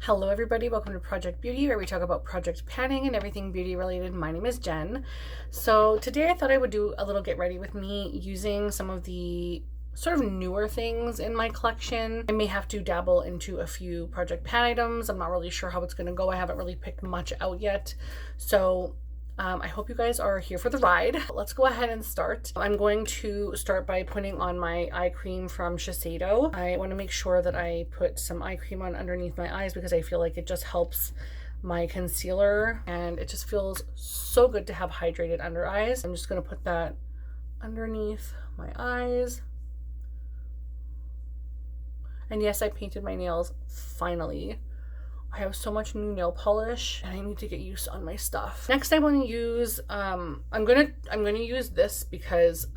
Hello everybody, welcome to Project Beauty, where we talk about project panning and everything beauty related. My name is Jen. So today I thought I would do a little get ready with me using some of the sort of newer things in my collection. I may have to dabble into a few project pan items. I'm not really sure how it's going to go. I haven't really picked much out yet. So I hope you guys are here for the ride. Let's go ahead and start. I'm going to start by putting on my eye cream from Shiseido. I want to make sure that I put some eye cream on underneath my eyes because I feel like it just helps my concealer and it just feels so good to have hydrated under eyes. I'm just going to put that underneath my eyes. And yes, I painted my nails finally. I have so much new nail polish and I need to get used on my stuff. Next I want to use I'm gonna use this because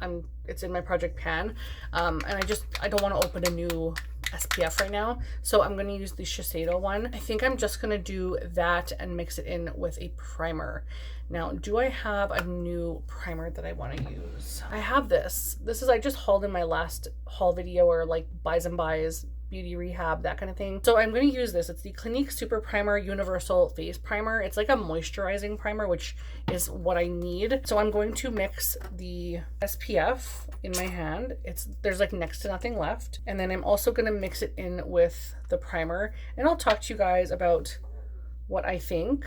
it's in my project pan, and I don't want to open a new SPF right now, so I'm gonna use the Shiseido one. I think I'm just gonna do that and mix it in with a primer. Now, do I have a new primer that I want to use? I have this. I just hauled in my last haul video, or like buys and buys, beauty rehab, that kind of thing. So I'm going to use this. It's the Clinique Super Primer Universal Face Primer. It's like a moisturizing primer, which is what I need. So I'm going to mix the SPF in my hand. There's like next to nothing left. And then I'm also going to mix it in with the primer. And I'll talk to you guys about what I think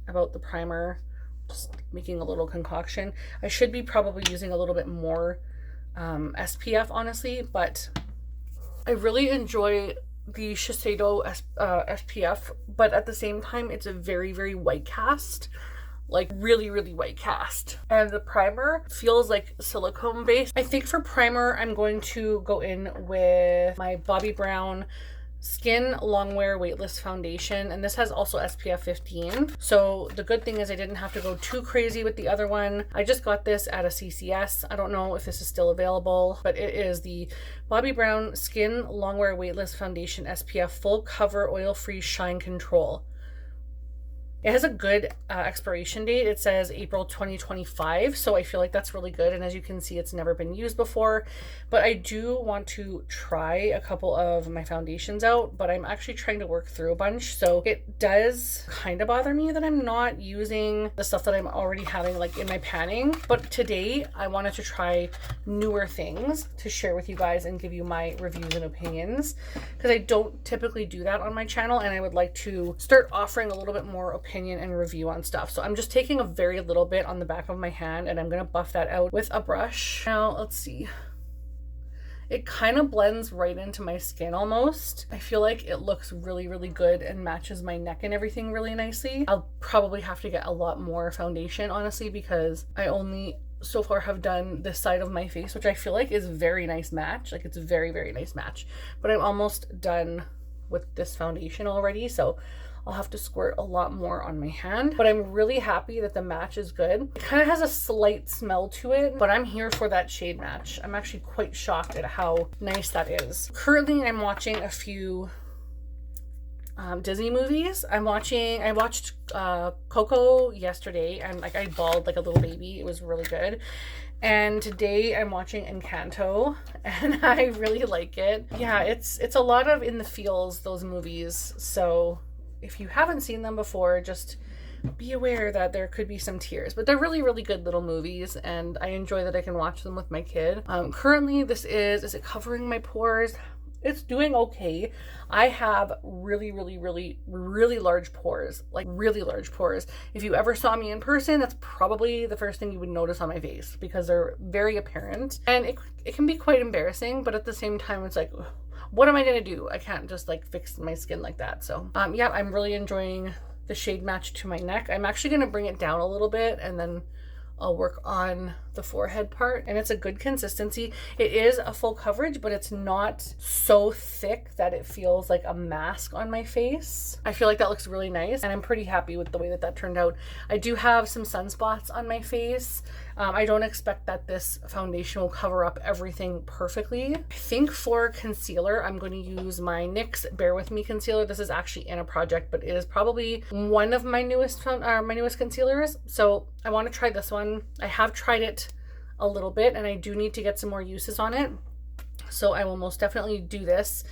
about the primer. Just making a little concoction. I should be probably using a little bit more SPF, honestly, but I really enjoy the Shiseido SPF, but at the same time, it's a very, very white cast, like really, really white cast. And the primer feels like silicone based. I think for primer, I'm going to go in with my Bobbi Brown Skin Longwear Weightless Foundation, and this has also SPF 15. So the good thing is I didn't have to go too crazy with the other one. I just got this at a CCS. I don't know if this is still available, but it is the Bobbi Brown Skin Longwear Weightless Foundation SPF Full Cover Oil Free Shine Control. It has a good expiration date. It says April 2025, so I feel like that's really good. And as you can see, it's never been used before, but I do want to try a couple of my foundations out, but I'm actually trying to work through a bunch. So it does kind of bother me that I'm not using the stuff that I'm already having like in my panning. But today I wanted to try newer things to share with you guys and give you my reviews and opinions, because I don't typically do that on my channel, and I would like to start offering a little bit more opinion and review on stuff. So I'm just taking a very little bit on the back of my hand and I'm going to buff that out with a brush. Now let's see. It kind of blends right into my skin almost. I feel like it looks really, really good and matches my neck and everything really nicely. I'll probably have to get a lot more foundation, honestly, because I only so far have done this side of my face, which I feel like is a very nice match. Like it's a very, very nice match, but I'm almost done with this foundation already. So I'll have to squirt a lot more on my hand, but I'm really happy that the match is good. It kind of has a slight smell to it, but I'm here for that shade match. I'm actually quite shocked at how nice that is. Currently, I'm watching a few Disney movies. I watched Coco yesterday, and like I bawled like a little baby. It was really good. And today I'm watching Encanto, and I really like it. Yeah, it's a lot of in the feels, those movies. So if you haven't seen them before, just be aware that there could be some tears, but they're really, really good little movies, and I enjoy that I can watch them with my kid. Currently, is it covering my pores? It's doing okay. I have really, really, really, really large pores, like really large pores. If you ever saw me in person, that's probably the first thing you would notice on my face, because they're very apparent, and it can be quite embarrassing, but at the same time, it's like, what am I gonna do? I can't just like fix my skin like that. So yeah, I'm really enjoying the shade match to my neck. I'm actually gonna bring it down a little bit, and then I'll work on the forehead part, and it's a good consistency. It is a full coverage, but it's not so thick that it feels like a mask on my face. I feel like that looks really nice, and I'm pretty happy with the way that that turned out. I do have some sunspots on my face. I don't expect that this foundation will cover up everything perfectly. I think for concealer, I'm going to use my NYX Bear With Me concealer. This is actually in a project, but it is probably one of my newest concealers. So I want to try this one. I have tried it a little bit, and I do need to get some more uses on it. So I will most definitely do this.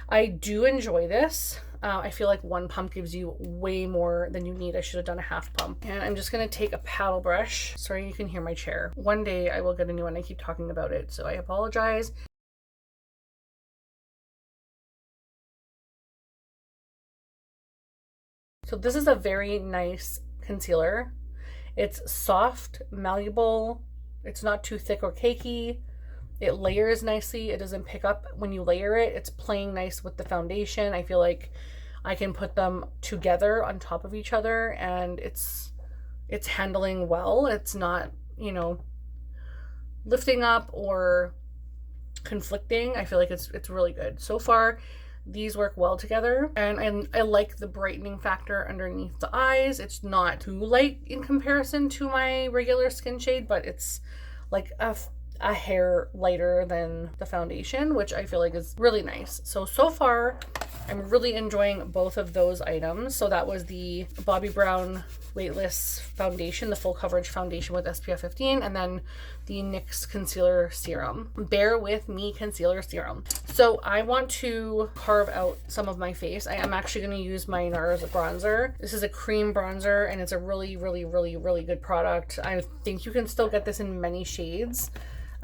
I do enjoy this. I feel like one pump gives you way more than you need. I should have done a half pump. And I'm just gonna take a paddle brush. Sorry, you can hear my chair. One day I will get a new one. I keep talking about it, so I apologize. So this is a very nice concealer. It's soft, malleable. It's not too thick or cakey. It layers nicely. It doesn't pick up when you layer it. It's playing nice with the foundation. I feel like I can put them together on top of each other, and it's handling well. It's not, you know, lifting up or conflicting. I feel like it's really good. So far, these work well together, and I like the brightening factor underneath the eyes. It's not too light in comparison to my regular skin shade, but it's like a hair lighter than the foundation, which I feel like is really nice. So far, I'm really enjoying both of those items. So that was the Bobbi Brown Weightless Foundation, the full coverage foundation with SPF 15, and then the NYX Concealer Serum. Bear With Me Concealer Serum. So I want to carve out some of my face. I am actually going to use my NARS bronzer. This is a cream bronzer, and it's a really, really, really, really good product. I think you can still get this in many shades.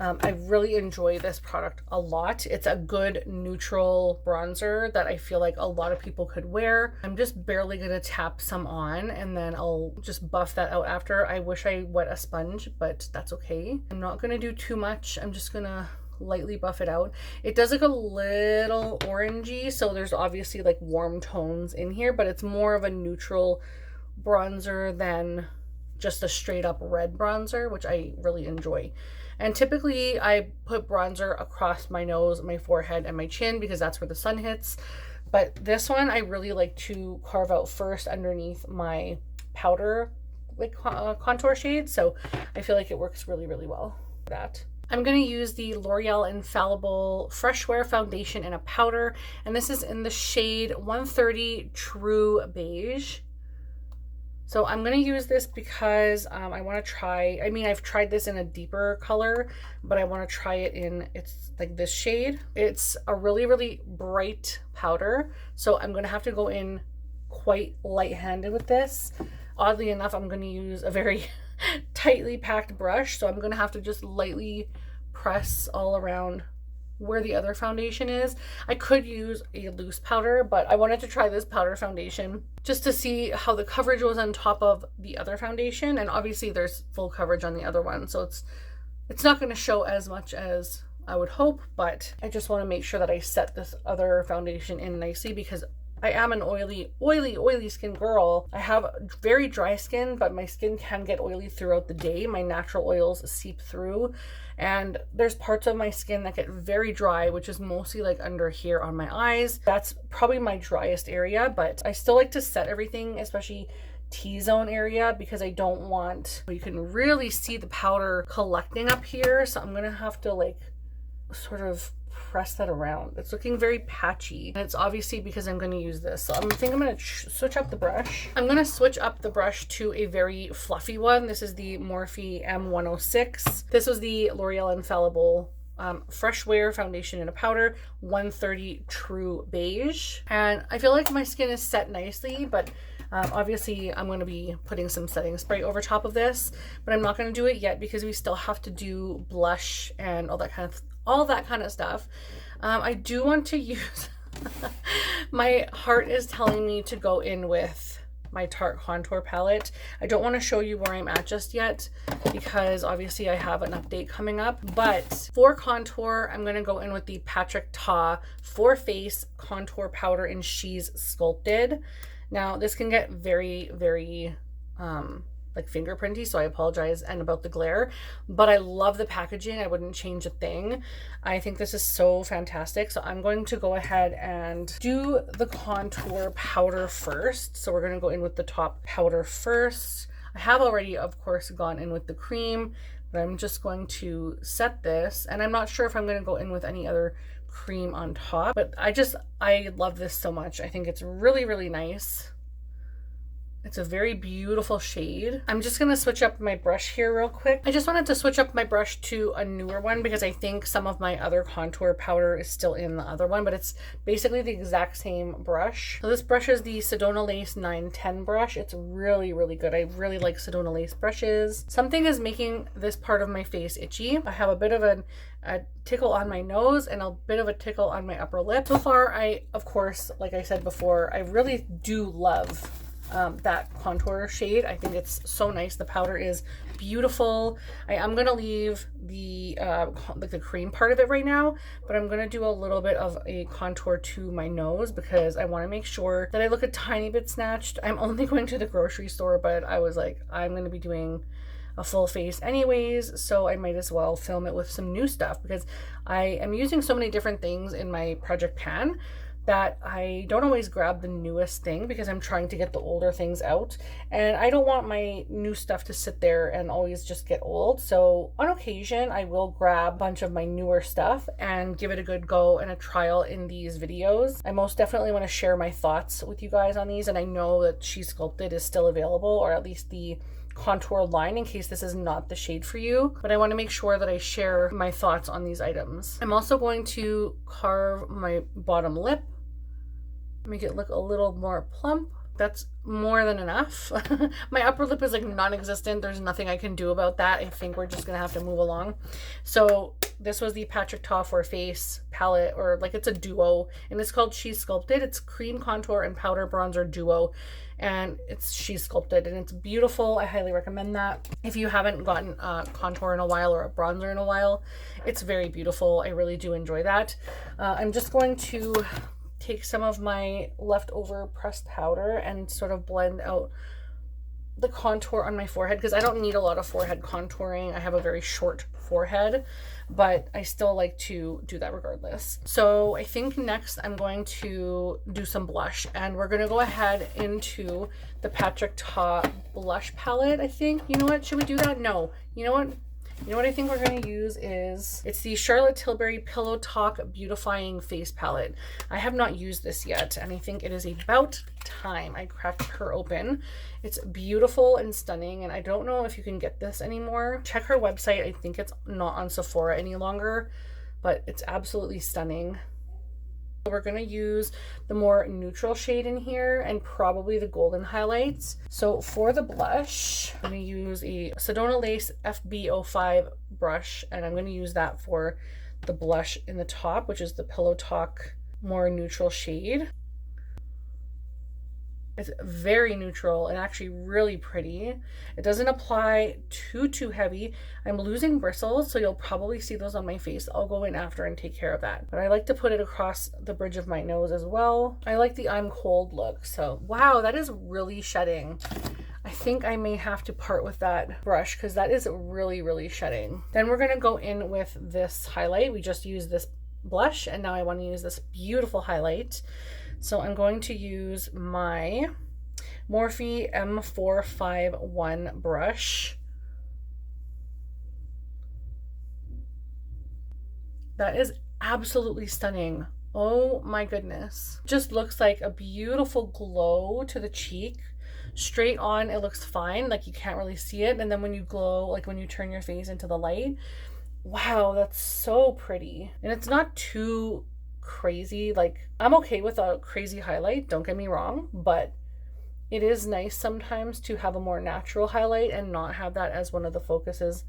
I really enjoy this product a lot. It's a good neutral bronzer that I feel like a lot of people could wear. I'm just barely gonna tap some on, and then I'll just buff that out after. I wish I wet a sponge, but that's okay. I'm not gonna do too much. I'm just gonna lightly buff it out. It does look a little orangey, so there's obviously like warm tones in here, but it's more of a neutral bronzer than just a straight up red bronzer, which I really enjoy. And typically I put bronzer across my nose, my forehead, and my chin because that's where the sun hits. But this one I really like to carve out first underneath my powder like contour shade. So I feel like it works really, really well for that. I'm going to use the L'Oreal Infallible Fresh Wear Foundation in a powder. And this is in the shade 130 True Beige. So I'm going to use this because I want to try, I mean, I've tried this in a deeper color, but I want to try it in, it's like this shade. It's a really, really bright powder. So I'm going to have to go in quite light-handed with this. Oddly enough, I'm going to use a very tightly packed brush. So I'm going to have to just lightly press all around where the other foundation is. I could use a loose powder, but I wanted to try this powder foundation just to see how the coverage was on top of the other foundation. And obviously there's full coverage on the other one, so it's not going to show as much as I would hope, but I just want to make sure that I set this other foundation in nicely because I am an oily skin girl. I have very dry skin, but my skin can get oily throughout the day. My natural oils seep through, and there's parts of my skin that get very dry, which is mostly like under here on my eyes. That's probably my driest area, but I still like to set everything, especially T-zone area, because I don't want, you can really see the powder collecting up here. So I'm gonna have to like sort of press that around. It's looking very patchy, and it's obviously because I'm going to use this. So I think I'm going to switch up the brush. I'm going to switch up the brush to a very fluffy one. This is the Morphe M106. This was the L'Oreal Infallible Fresh Wear Foundation in a powder, 130 True Beige. And I feel like my skin is set nicely, but obviously I'm going to be putting some setting spray over top of this, but I'm not going to do it yet because we still have to do blush and all that kind of stuff. I do want to use my heart is telling me to go in with my Tarte contour palette. I don't want to show you where I'm at just yet because obviously I have an update coming up, but for contour I'm going to go in with the Patrick Ta For Face contour powder in She's Sculpted. Now this can get very, very like fingerprinty, so I apologize and about the glare, but I love the packaging. I wouldn't change a thing. I think this is so fantastic. So I'm going to go ahead and do the contour powder first. So we're going to go in with the top powder first. I have already, of course, gone in with the cream, but I'm just going to set this, and I'm not sure if I'm going to go in with any other cream on top, but I love this so much. I think it's really, really nice. It's a very beautiful shade. I'm just gonna switch up my brush here real quick. I just wanted to switch up my brush to a newer one because I think some of my other contour powder is still in the other one, but it's basically the exact same brush. So this brush is the Sedona Lace 910 brush. It's really, really good. I really like Sedona Lace brushes. Something is making this part of my face itchy. I have a bit of a tickle on my nose and a bit of a tickle on my upper lip. So far, of course, like I said before, I really do love that contour shade. I think it's so nice. The powder is beautiful. I am gonna leave the like the cream part of it right now, but I'm gonna do a little bit of a contour to my nose because I want to make sure that I look a tiny bit snatched. I'm only going to the grocery store, but I was like, I'm gonna be doing a full face anyways, so I might as well film it with some new stuff because I am using so many different things in my project pan that I don't always grab the newest thing because I'm trying to get the older things out, and I don't want my new stuff to sit there and always just get old. So on occasion I will grab a bunch of my newer stuff and give it a good go and a trial in these videos. I most definitely want to share my thoughts with you guys on these, and I know that She Sculpted is still available, or at least the contour line, in case this is not the shade for you, but I want to make sure that I share my thoughts on these items. I'm also going to carve my bottom lip, make it look a little more plump. That's more than enough. My upper lip is like non-existent. There's nothing I can do about that. I think we're just gonna have to move along. So this was the Patrick Ta for Face palette, or like it's a duo, and it's called She Sculpted. It's cream contour and powder bronzer duo, and it's She Sculpted, and it's beautiful. I highly recommend that. If you haven't gotten a contour in a while or a bronzer in a while, it's very beautiful. I really do enjoy that. I'm just going to take some of my leftover pressed powder and sort of blend out the contour on my forehead because I don't need a lot of forehead contouring. I have a very short forehead, but I still like to do that regardless. So I think next I'm going to do some blush, and we're going to go ahead into the Patrick Ta blush palette. I think, you know what, should we do that? No, you know what? You know what I think we're going to use is, it's the Charlotte Tilbury Pillow Talk Beautifying Face Palette. I have not used this yet, and I think it is about time I cracked her open. It's beautiful and stunning, and I don't know if you can get this anymore. Check her website. I think it's not on Sephora any longer, but it's absolutely stunning. We're going to use the more neutral shade in here and probably the golden highlights. So for the blush, I'm going to use a Sedona Lace FB05 brush, and I'm going to use that for the blush in the top, which is the Pillow Talk more neutral shade. It's very neutral and actually really pretty. It doesn't apply too heavy. I'm losing bristles, so you'll probably see those on my face. I'll go in after and take care of that. But I like to put it across the bridge of my nose as well. I like the I'm cold look. So wow, that is really shedding. I think I may have to part with that brush because that is really shedding. Then we're going to go in with this highlight. We just used this blush, and now I want to use this beautiful highlight. So I'm going to use my Morphe M451 brush. That is absolutely stunning. Oh my goodness. Just looks like a beautiful glow to the cheek. Straight on, it looks fine, like you can't really see it. And then when you glow, like when you turn your face into the light, wow, that's so pretty. And it's not too crazy. Like, I'm okay with a crazy highlight, don't get me wrong, but it is nice sometimes to have a more natural highlight and not have that as one of the focuses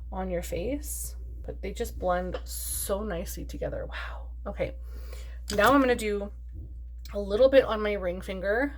on your face. But they just blend so nicely together. Wow. Okay, now I'm going to do a little bit on my ring finger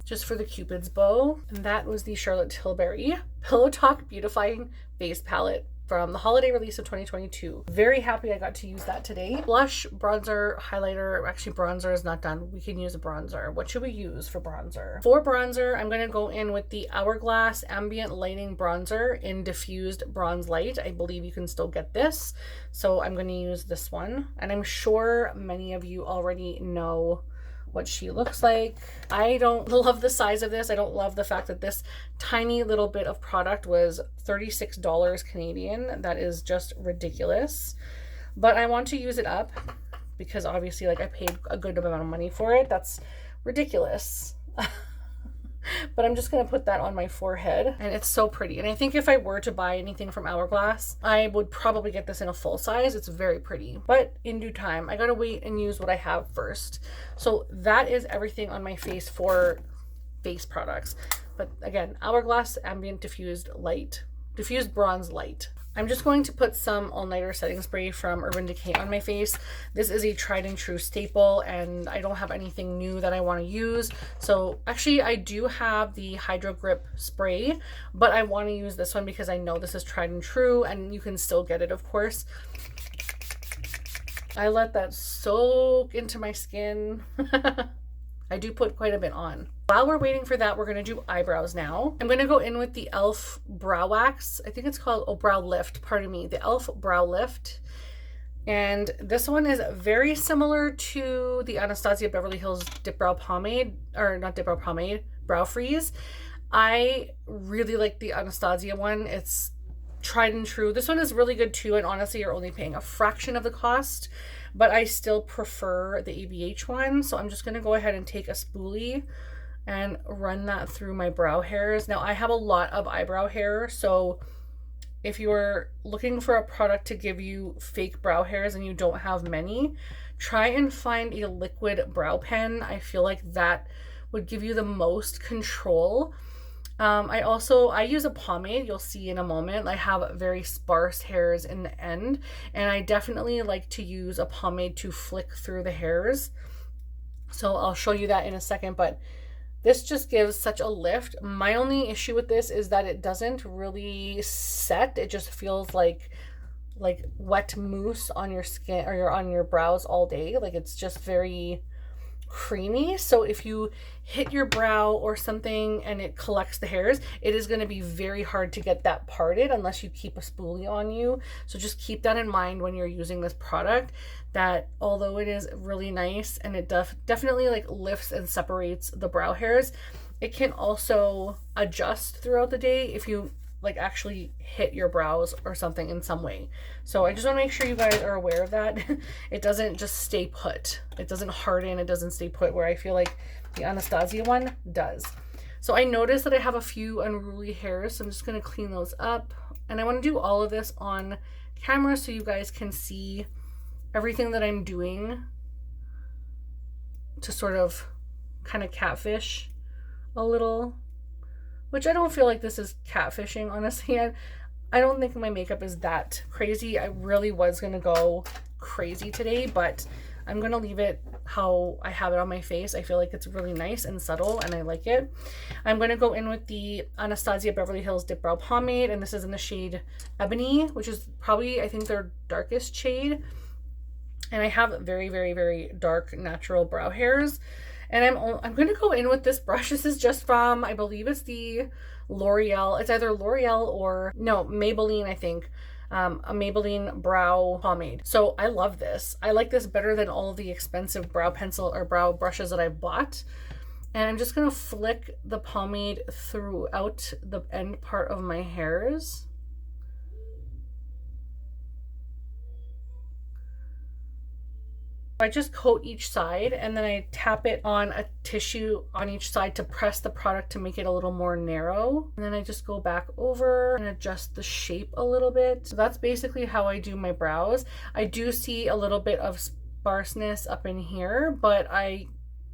just for the Cupid's bow, and that was the Charlotte Tilbury Pillow Talk Beautifying Face Palette from the holiday release of 2022. Very happy I got to use that today. Blush, bronzer, highlighter. Actually, bronzer is not done. We can use a bronzer. What should we use for bronzer? For bronzer, I'm going to go in with the Hourglass Ambient Lighting Bronzer in Diffused Bronze Light. I believe you can still get this, so I'm going to use this one. And I'm sure many of you already know what she looks like. I don't love the size of this. I don't love the fact that this tiny little bit of product was $36 Canadian. That is just ridiculous. But I want to use it up because obviously, like, I paid a good amount of money for it. That's ridiculous. But I'm just going to put that on my forehead, and it's so pretty. And I think if I were to buy anything from Hourglass, I would probably get this in a full size. It's very pretty, but in due time. I gotta wait and use what I have first. So that is everything on my face for face products. But again, Hourglass Ambient Diffused Bronze Light. I'm just going to put some all-nighter setting spray from Urban Decay on my face. This is a tried and true staple, and I don't have anything new that I want to use. So actually I do have the Hydro Grip spray, but I want to use this one because I know this is tried and true, and you can still get it, of course. I let that soak into my skin. I do put quite a bit on. While we're waiting for that, we're going to do eyebrows now. I'm going to go in with the e.l.f. Brow Wax. I think it's called, Brow Lift, pardon me. The e.l.f. Brow Lift. And this one is very similar to the Anastasia Beverly Hills Dip Brow Pomade, or not Dip Brow Pomade, Brow Freeze. I really like the Anastasia one. It's tried and true. This one is really good too, and honestly, you're only paying a fraction of the cost, but I still prefer the ABH one. So I'm just going to go ahead and take a spoolie and run that through my brow hairs. Now I have a lot of eyebrow hair, so if you're looking for a product to give you fake brow hairs and you don't have many, try and find a liquid brow pen. I feel like that would give you the most control. I use a pomade, you'll see in a moment. I have very sparse hairs in the end, and I definitely like to use a pomade to flick through the hairs. So I'll show you that in a second, but this just gives such a lift. My only issue with this is that it doesn't really set. It just feels like wet mousse on your skin, or on your brows all day. Like, it's just very creamy. So if you hit your brow or something and it collects the hairs, it is going to be very hard to get that parted unless you keep a spoolie on you. So just keep that in mind when you're using this product, that although it is really nice and it definitely like lifts and separates the brow hairs, it can also adjust throughout the day if you like actually hit your brows or something in some way. So I just want to make sure you guys are aware of that. It doesn't just stay put. It doesn't harden. It doesn't stay put, where I feel like the Anastasia one does. So I noticed that I have a few unruly hairs, so I'm just going to clean those up. And I want to do all of this on camera so you guys can see everything that I'm doing to sort of kind of catfish a little. Which I don't feel like this is catfishing, honestly. I don't think my makeup is that crazy. I really was going to go crazy today, but I'm going to leave it how I have it on my face. I feel like it's really nice and subtle, and I like it. I'm going to go in with the Anastasia Beverly Hills Dip Brow Pomade, and this is in the shade Ebony, which is probably, I think, their darkest shade. And I have very, very, very dark natural brow hairs. And I'm going to go in with this brush. This is just from, I believe it's the L'Oreal. It's either L'Oreal or, no, Maybelline, I think. A Maybelline brow pomade. So I love this. I like this better than all the expensive brow pencil or brow brushes that I've bought. And I'm just going to flick the pomade throughout the end part of my hairs. I just coat each side, and then I tap it on a tissue on each side to press the product to make it a little more narrow. And then I just go back over and adjust the shape a little bit. So that's basically how I do my brows. I do see a little bit of sparseness up in here, but I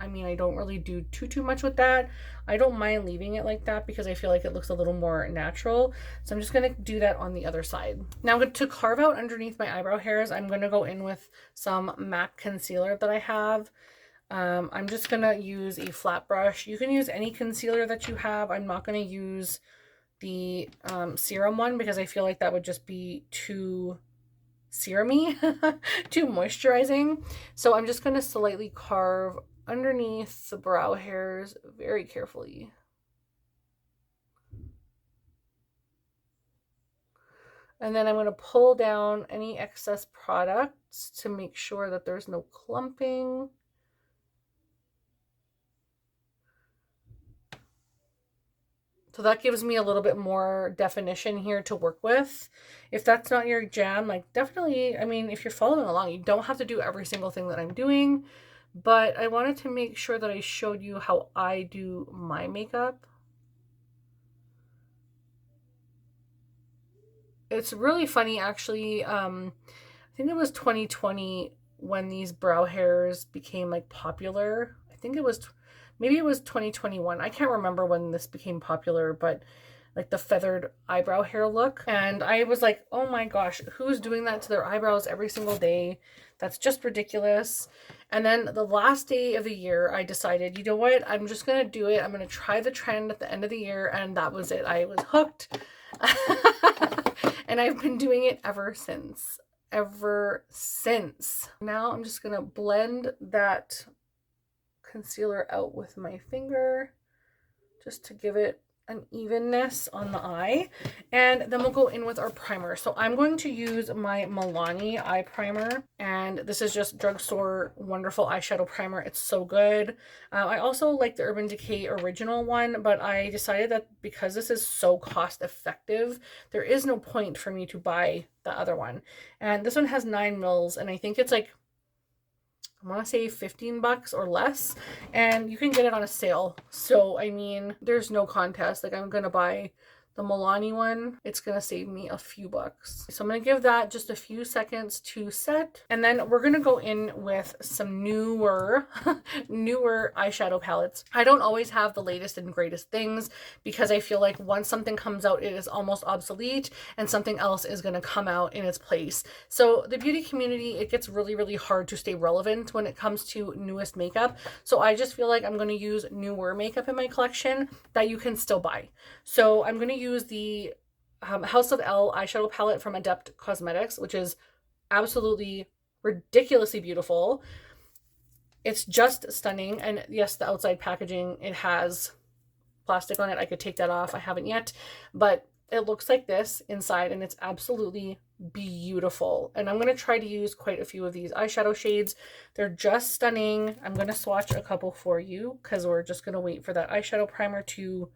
mean, I don't really do too much with that. I don't mind leaving it like that because I feel like it looks a little more natural. So I'm just going to do that on the other side. Now to carve out underneath my eyebrow hairs, I'm going to go in with some MAC concealer that I have. I'm just going to use a flat brush. You can use any concealer that you have. I'm not going to use the serum one because I feel like that would just be too serum-y, too moisturizing. So I'm just going to slightly carve underneath the brow hairs very carefully. And then I'm going to pull down any excess products to make sure that there's no clumping. So that gives me a little bit more definition here to work with. If that's not your jam, like definitely, I mean, if you're following along, you don't have to do every single thing that I'm doing. but I wanted to make sure that I showed you how I do my makeup. It's really funny, actually. I think it was 2020 when these brow hairs became like popular. I think it was, maybe it was 2021. I can't remember when this became popular, but like the feathered eyebrow hair look. And I was like, oh my gosh, who's doing that to their eyebrows every single day? That's just ridiculous. And then the last day of the year, I decided, you know what? I'm just going to do it. I'm going to try the trend at the end of the year. And that was it. I was hooked. And I've been doing it ever since. Now I'm just going to blend that concealer out with my finger just to give it an evenness on the eye, and then we'll go in with our primer. So I'm going to use my Milani eye primer, and this is just drugstore wonderful eyeshadow primer. It's so good. I also like the Urban Decay original one, but I decided that because this is so cost effective, there is no point for me to buy the other one. And this one has 9 mils, and I think it's like, I want to say 15 bucks or less, and you can get it on a sale. So, I mean, there's no contest. Like, I'm going to buy the Milani one. It's going to save me a few bucks. So I'm going to give that just a few seconds to set. And then we're going to go in with some newer eyeshadow palettes. I don't always have the latest and greatest things because I feel like once something comes out, it is almost obsolete and something else is going to come out in its place. So the beauty community, it gets really, really hard to stay relevant when it comes to newest makeup. So I just feel like I'm going to use newer makeup in my collection that you can still buy. So I'm going to use the House of L eyeshadow palette from Adept Cosmetics, which is absolutely ridiculously beautiful. It's just stunning. And yes, the outside packaging, it has plastic on it. I could take that off. I haven't yet, but it looks like this inside, and it's absolutely beautiful. And I'm going to try to use quite a few of these eyeshadow shades. They're just stunning. I'm going to swatch a couple for you because we're just going to wait for that eyeshadow primer to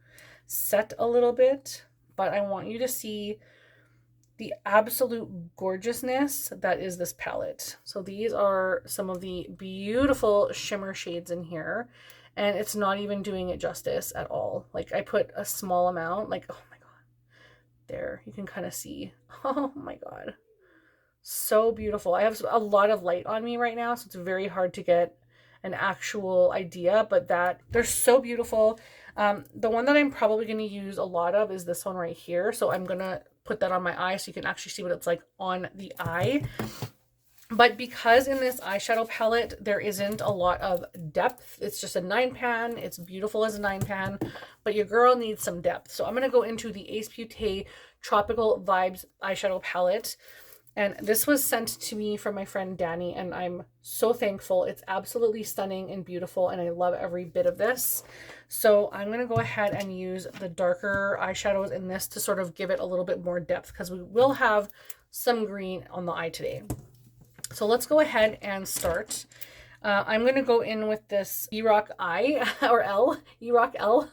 set a little bit, but I want you to see the absolute gorgeousness that is this palette. So these are some of the beautiful shimmer shades in here, and it's not even doing it justice at all. Like, I put a small amount, like, oh my god, there you can kind of see. Oh my god, so beautiful. I have a lot of light on me right now, so it's very hard to get an actual idea, but that they're so beautiful. The one that I'm probably going to use a lot of is this one right here. So I'm going to put that on my eye so you can actually see what it's like on the eye. But because in this eyeshadow palette, there isn't a lot of depth. It's just a 9-pan. It's beautiful as a 9-pan, but your girl needs some depth. So I'm going to go into the Ace Beaute Tropical Vibes eyeshadow palette. And this was sent to me from my friend Danny, and I'm so thankful. It's absolutely stunning and beautiful, and I love every bit of this. So I'm going to go ahead and use the darker eyeshadows in this to sort of give it a little bit more depth, because we will have some green on the eye today. So let's go ahead and start. I'm going to go in with this E-Rock I, or L, E-Rock L.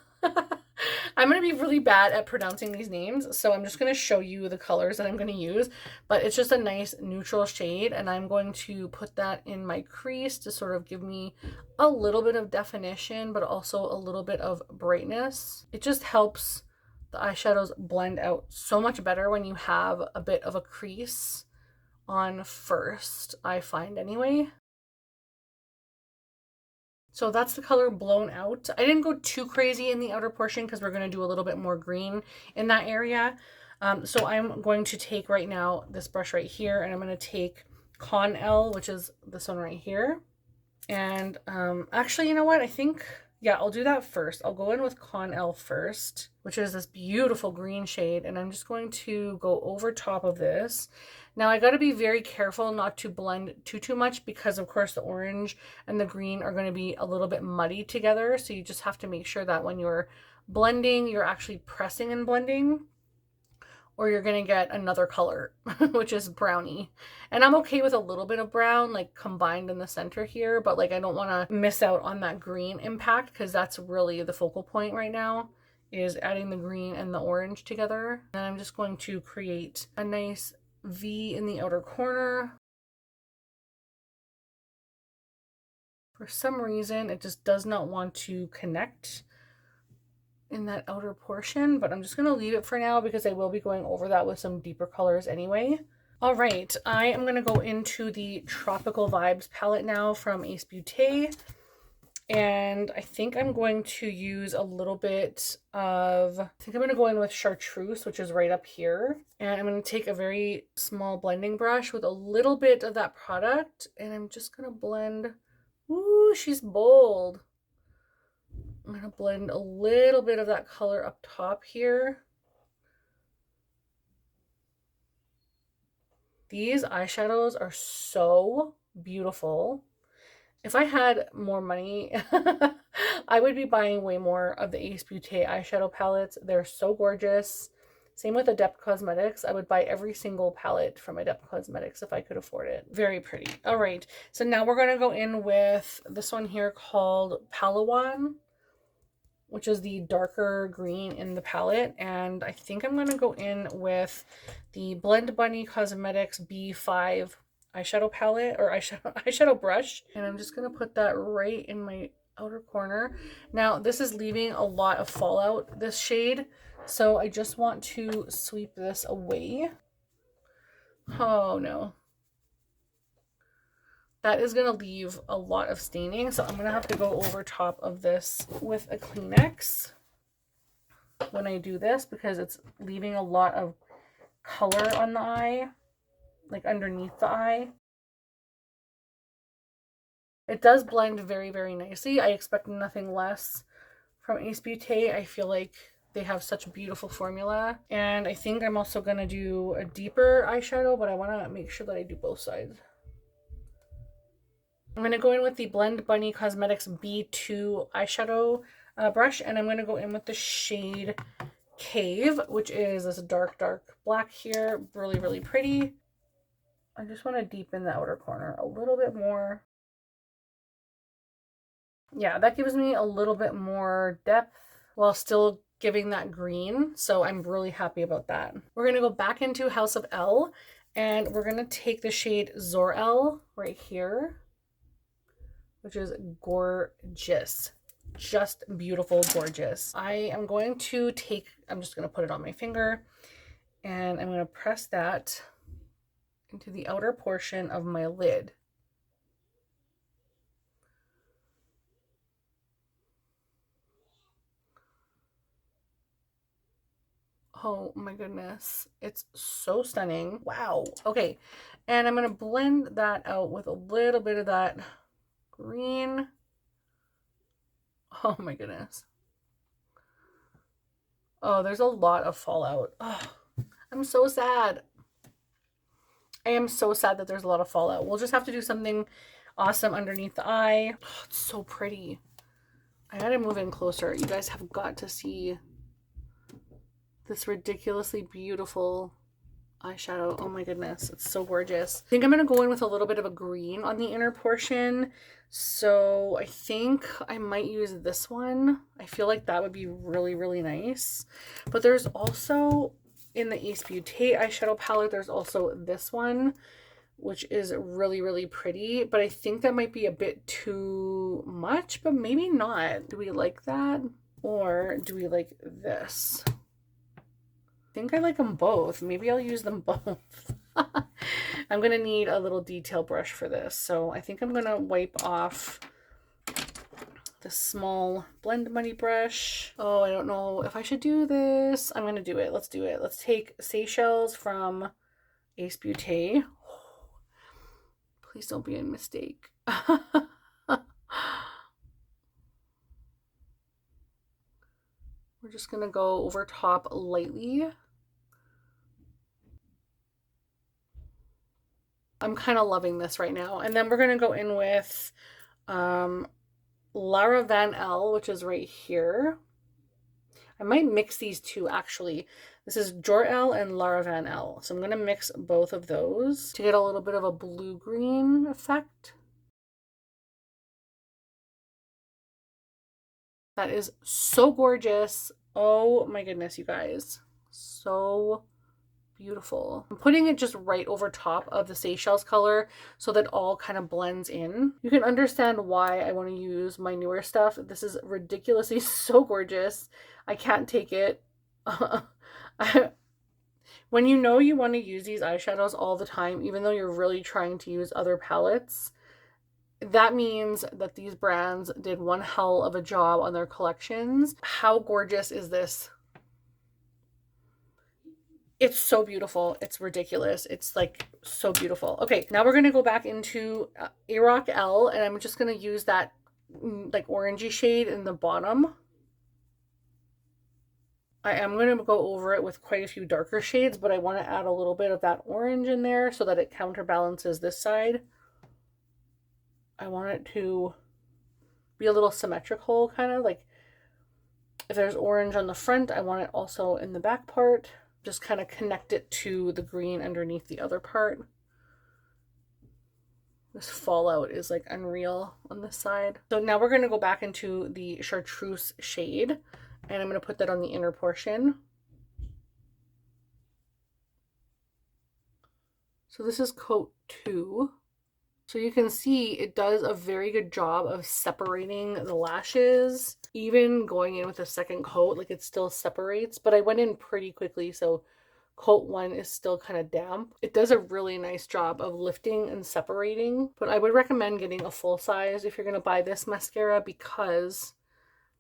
I'm going to be really bad at pronouncing these names, so I'm just going to show you the colors that I'm going to use, but it's just a nice neutral shade, and I'm going to put that in my crease to sort of give me a little bit of definition, but also a little bit of brightness. It just helps the eyeshadows blend out so much better when you have a bit of a crease on first, I find anyway. So that's the color Blown Out. I didn't go too crazy in the outer portion because we're going to do a little bit more green in that area. So I'm going to take right now this brush right here, and I'm going to take Con L, which is this one right here. And actually, you know what? I think, yeah, I'll do that first. I'll go in with Con L first, which is this beautiful green shade. And I'm just going to go over top of this. Now, I got to be very careful not to blend too much because, of course, the orange and the green are going to be a little bit muddy together. So you just have to make sure that when you're blending, you're actually pressing and blending, or you're going to get another color, which is brownie. And I'm okay with a little bit of brown, like, combined in the center here, but, like, I don't want to miss out on that green impact because that's really the focal point right now, is adding the green and the orange together. And I'm just going to create a nice V in the outer corner For some reason, it just does not want to connect in that outer portion, but I'm just going to leave it for now because I will be going over that with some deeper colors anyway. All right, I am going to go into the Tropical Vibes palette now from Ace Beaute. And I think I'm going to use a little bit of, I think I'm going to go in with Chartreuse, which is right up here. And I'm going to take a very small blending brush with a little bit of that product. And I'm just going to blend. Ooh, she's bold. I'm going to blend a little bit of that color up top here. These eyeshadows are so beautiful. If I had more money, I would be buying way more of the Ace Beaute eyeshadow palettes. They're so gorgeous. Same with Adept Cosmetics. I would buy every single palette from Adept Cosmetics if I could afford it. Very pretty. All right, so now we're going to go in with this one here called Palawan, which is the darker green in the palette. And I think I'm going to go in with the Blend Bunny Cosmetics B5 eyeshadow palette or eyeshadow brush, and I'm just going to put that right in my outer corner. Now this is leaving a lot of fallout, this shade, so I just want to sweep this away. Oh no, that is going to leave a lot of staining, so I'm going to have to go over top of this with a Kleenex when I do this because it's leaving a lot of color on the eye, like underneath the eye. It does blend very, very nicely. I expect nothing less from Ace Beaute. I feel like they have such a beautiful formula. And I think I'm also going to do a deeper eyeshadow, but I want to make sure that I do both sides. I'm going to go in with the Blend Bunny Cosmetics B2 eyeshadow brush, and I'm going to go in with the shade Cave, which is this dark, dark black here. Really, really pretty. I just want to deepen the outer corner a little bit more. Yeah, that gives me a little bit more depth while still giving that green. So I'm really happy about that. We're going to go back into House of L and we're going to take the shade Zor-El right here, which is gorgeous. Just beautiful, gorgeous. I am going to take, I'm just going to put it on my finger and I'm going to press that into the outer portion of my lid. Oh my goodness, it's so stunning. Wow. Okay, and I'm going to blend that out with a little bit of that green. Oh my goodness. Oh, there's a lot of fallout. Oh, I'm so sad. I am so sad that there's a lot of fallout. We'll just have to do something awesome underneath the eye. Oh, it's so pretty. I gotta move in closer. You guys have got to see this ridiculously beautiful eyeshadow. Oh my goodness, it's so gorgeous. I think I'm gonna go in with a little bit of a green on the inner portion. So I think I might use this one. I feel like that would be really, really nice. But there's also, in the Ace Beaute eyeshadow palette, there's also this one, which is really, really pretty. But I think that might be a bit too much, but maybe not. Do we like that? Or do we like this? I think I like them both. Maybe I'll use them both. I'm going to need a little detail brush for this. So I think I'm going to wipe off the small Blend Bunny brush. Oh, I don't know if I should do this. I'm going to do it. Let's do it. Let's take Seychelles from Ace Beaute. Please don't be a mistake. We're just going to go over top lightly. I'm kind of loving this right now. And then we're going to go in with Lara Van Elle, which is right here. I might mix these two actually. This is Jor-El and Lara Van Elle. So I'm going to mix both of those to get a little bit of a blue-green effect. That is so gorgeous. Oh my goodness, you guys. So beautiful. I'm putting it just right over top of the Seychelles color so that all kind of blends in. You can understand why I want to use my newer stuff. This is ridiculously so gorgeous. I can't take it. When you know you want to use these eyeshadows all the time, even though you're really trying to use other palettes, that means that these brands did one hell of a job on their collections. How gorgeous is this? It's so beautiful. It's ridiculous. It's like so beautiful. Okay, now we're going to go back into Aroc L, and I'm just going to use that like orangey shade in the bottom. I am going to go over it with quite a few darker shades, but I want to add a little bit of that orange in there so that it counterbalances this side. I want it to be a little symmetrical, kind of like if there's orange on the front, I want it also in the back part. Just kind of connect it to the green underneath the other part. This fallout is like unreal on this side. So now we're going to go back into the chartreuse shade, and I'm going to put that on the inner portion. So this is coat 2. So you can see it does a very good job of separating the lashes. Even going in with a second coat, like it still separates, but I went in pretty quickly, so coat 1 is still kind of damp. It does a really nice job of lifting and separating, but I would recommend getting a full size if you're going to buy this mascara, because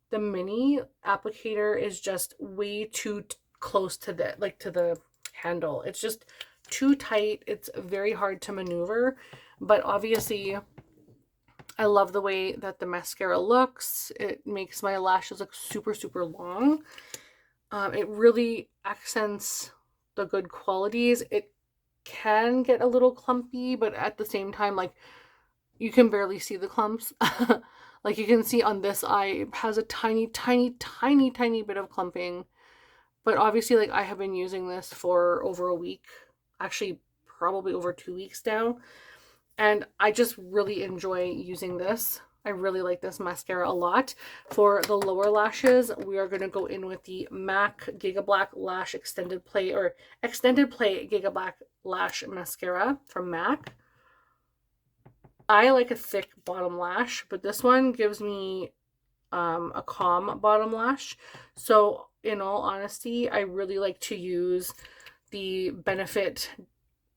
the mini applicator is just way too close to the handle. It's just too tight. It's very hard to maneuver, but obviously I love the way that the mascara looks. It makes my lashes look super, super long. It really accents the good qualities. It can get a little clumpy, but at the same time, like, you can barely see the clumps. Like you can see on this eye, it has a tiny, tiny, tiny, tiny bit of clumping. But obviously, like, I have been using this for over a week. Actually, probably over 2 weeks now. And I just really enjoy using this. I really like this mascara a lot. For the lower lashes, we are going to go in with the MAC Giga Black Lash Extended Play, or Extended Play Giga Black Lash Mascara from MAC. I like a thick bottom lash, but this one gives me a calm bottom lash. So in all honesty, I really like to use the Benefit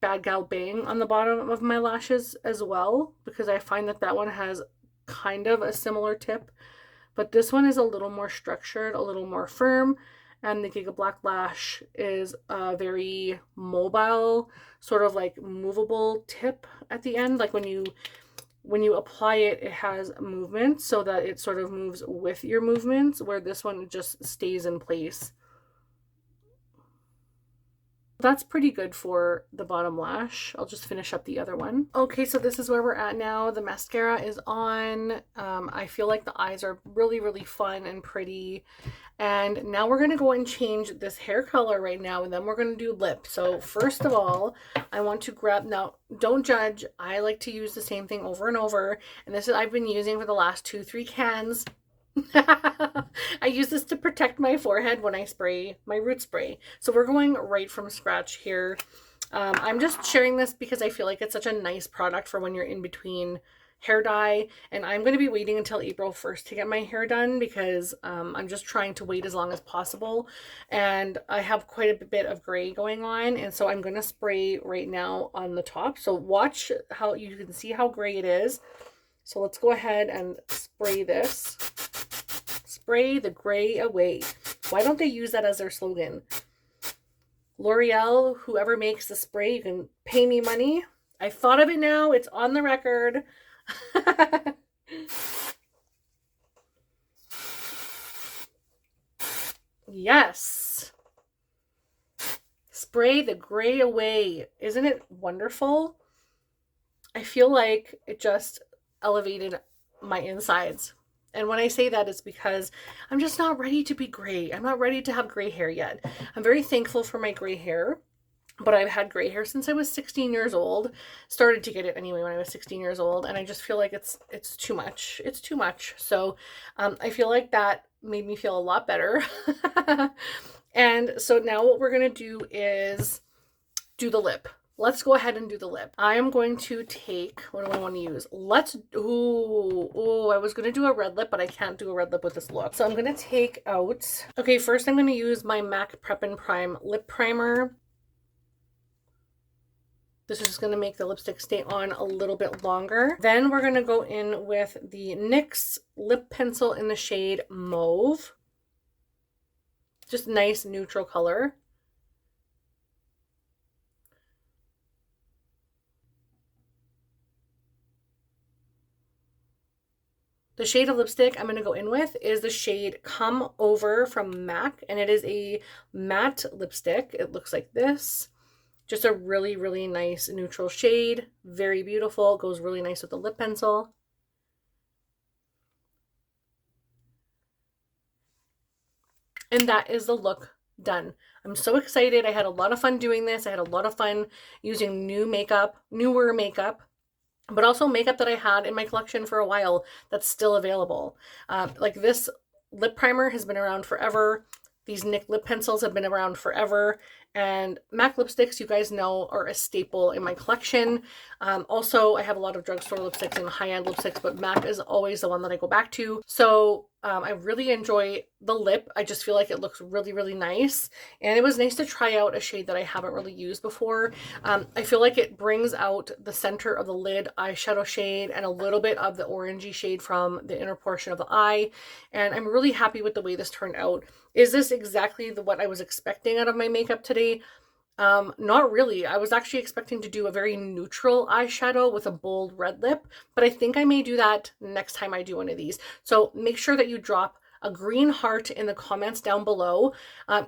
Bad Gal Bang on the bottom of my lashes as well, because I find that that one has kind of a similar tip, but this one is a little more structured, a little more firm, and the Giga Black Lash is a very mobile, sort of like movable tip at the end. Like when you apply it, it has movement so that it sort of moves with your movements, where this one just stays in place. That's pretty good for the bottom lash. I'll just finish up the other one. Okay, so this is where we're at now. The mascara is on. I feel like the eyes are really, really fun and pretty. And now we're going to go and change this hair color right now, and then we're going to do lip. So first of all, I want to grab, now don't judge, I like to use the same thing over and over. And this is I've been using for the last 2-3 cans. I use this to protect my forehead when I spray my root spray. So we're going right from scratch here. I'm just sharing this because I feel like it's such a nice product for when you're in between hair dye, and I'm going to be waiting until April 1st to get my hair done, because I'm just trying to wait as long as possible, and I have quite a bit of gray going on, and so I'm going to spray right now on the top. So watch how you can see how gray it is. So let's go ahead and spray this. Spray the gray away. Why don't they use that as their slogan? L'Oreal, whoever makes the spray, you can pay me money. I thought of it now. It's on the record. Yes. Spray the gray away. Isn't it wonderful? I feel like it just elevated my insides. And when I say that, it's because I'm just not ready to be gray. I'm not ready to have gray hair yet. I'm very thankful for my gray hair, but I've had gray hair since I was 16 years old. Started to get it anyway when I was 16 years old, and I just feel like it's too much. It's too much. So I feel like that made me feel a lot better. And so now what we're going to do is do the lip. Let's go ahead and do the lip. I am going to take, what do I want to use? I was going to do a red lip, but I can't do a red lip with this look. So I'm going to take out, okay, first I'm going to use my MAC Prep and Prime lip primer. This is going to make the lipstick stay on a little bit longer. Then we're going to go in with the NYX lip pencil in the shade Mauve. Just nice neutral color. The shade of lipstick I'm going to go in with is the shade Come Over from MAC, and it is a matte lipstick. It looks like this. Just a really, really nice neutral shade. Very beautiful. It goes really nice with the lip pencil. And that is the look done. I'm so excited. I had a lot of fun doing this. I had a lot of fun using newer makeup, but also makeup that I had in my collection for a while that's still available. Like this lip primer has been around forever. These NYX lip pencils have been around forever. And MAC lipsticks, you guys know, are a staple in my collection. Also, I have a lot of drugstore lipsticks and high-end lipsticks, but MAC is always the one that I go back to. So I really enjoy the lip. I just feel like it looks really, really nice. And it was nice to try out a shade that I haven't really used before. I feel like it brings out the center of the lid eyeshadow shade and a little bit of the orangey shade from the inner portion of the eye. And I'm really happy with the way this turned out. Is this exactly what I was expecting out of my makeup today? Not really. I was actually expecting to do a very neutral eyeshadow with a bold red lip, but I think I may do that next time I do one of these. So make sure that you drop a green heart in the comments down below,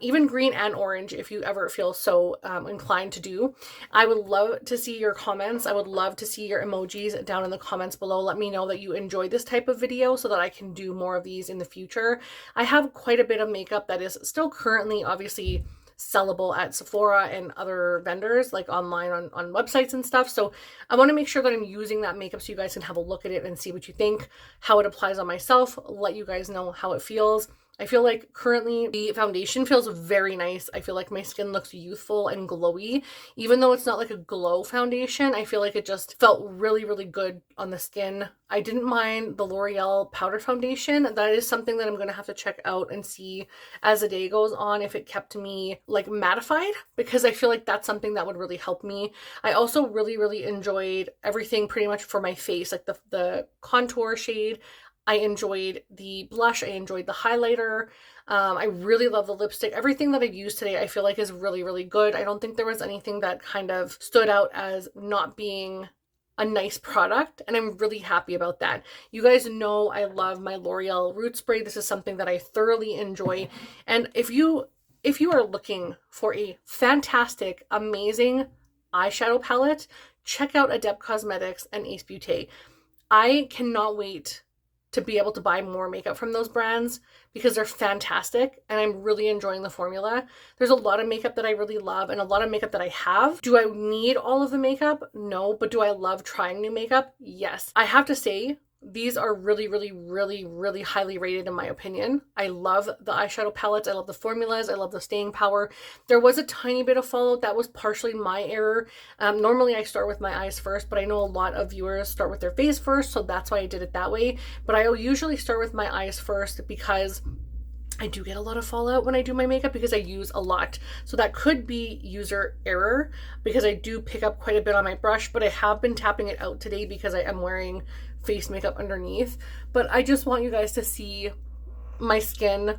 even green and orange if you ever feel so inclined to do. I would love to see your comments. I would love to see your emojis down in the comments below. Let me know that you enjoy this type of video so that I can do more of these in the future. I have quite a bit of makeup that is still currently obviously sellable at Sephora and other vendors, like online on websites and stuff. So I want to make sure that I'm using that makeup so you guys can have a look at it and see what you think, how it applies on myself, let you guys know how it feels. I feel like currently the foundation feels very nice. I feel like my skin looks youthful and glowy. Even though it's not like a glow foundation, I feel like it just felt really, really good on the skin. I didn't mind the L'Oreal powder foundation. That is something that I'm going to have to check out and see as the day goes on if it kept me like mattified, because I feel like that's something that would really help me. I also really, really enjoyed everything pretty much for my face, like the contour shade. I enjoyed the blush. I enjoyed the highlighter. I really love the lipstick. Everything that I've used today I feel like is really, really good. I don't think there was anything that kind of stood out as not being a nice product, and I'm really happy about that. You guys know I love my L'Oreal Root Spray. This is something that I thoroughly enjoy. And if you are looking for a fantastic, amazing eyeshadow palette, check out Adept Cosmetics and Ace Beaute. I cannot wait to be able to buy more makeup from those brands because they're fantastic and I'm really enjoying the formula. There's a lot of makeup that I really love and a lot of makeup that I have. Do I need all of the makeup? No, but do I love trying new makeup? Yes. I have to say, these are really, really, really, really highly rated in my opinion. I love the eyeshadow palettes. I love the formulas. I love the staying power. There was a tiny bit of fallout. That was partially my error. Normally I start with my eyes first, but I know a lot of viewers start with their face first, so that's why I did it that way. But I usually start with my eyes first because I do get a lot of fallout when I do my makeup because I use a lot. So that could be user error because I do pick up quite a bit on my brush, but I have been tapping it out today because I am wearing face makeup underneath. But I just want you guys to see my skin,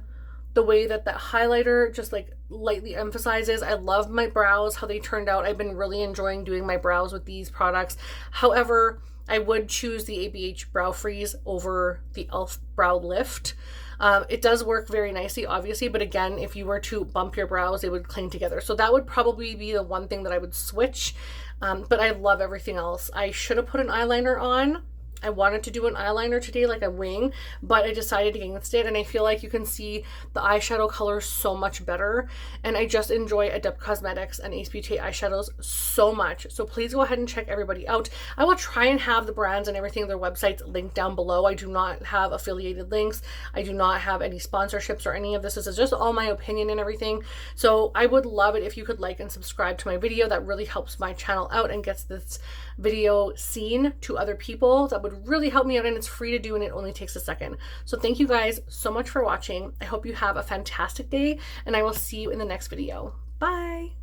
the way that that highlighter just like lightly emphasizes. I love my brows, how they turned out. I've been really enjoying doing my brows with these products. However, I would choose the ABH Brow Freeze over the e.l.f. Brow Lift. It does work very nicely, obviously, but again, if you were to bump your brows, they would cling together. So that would probably be the one thing that I would switch, but I love everything else. I should have put an eyeliner on. I wanted to do an eyeliner today, like a wing, but I decided against it, and I feel like you can see the eyeshadow color so much better, and I just enjoy Adept Cosmetics and Ace Beaute eyeshadows so much. So please go ahead and check everybody out. I will try and have the brands and everything, their websites linked down below. I do not have affiliated links. I do not have any sponsorships or any of this. This is just all my opinion and everything. So I would love it if you could like and subscribe to my video. That really helps my channel out and gets this video seen to other people. That would really help me out, and it's free to do, and it only takes a second. So thank you guys so much for watching. I hope you have a fantastic day, and I will see you in the next video. Bye.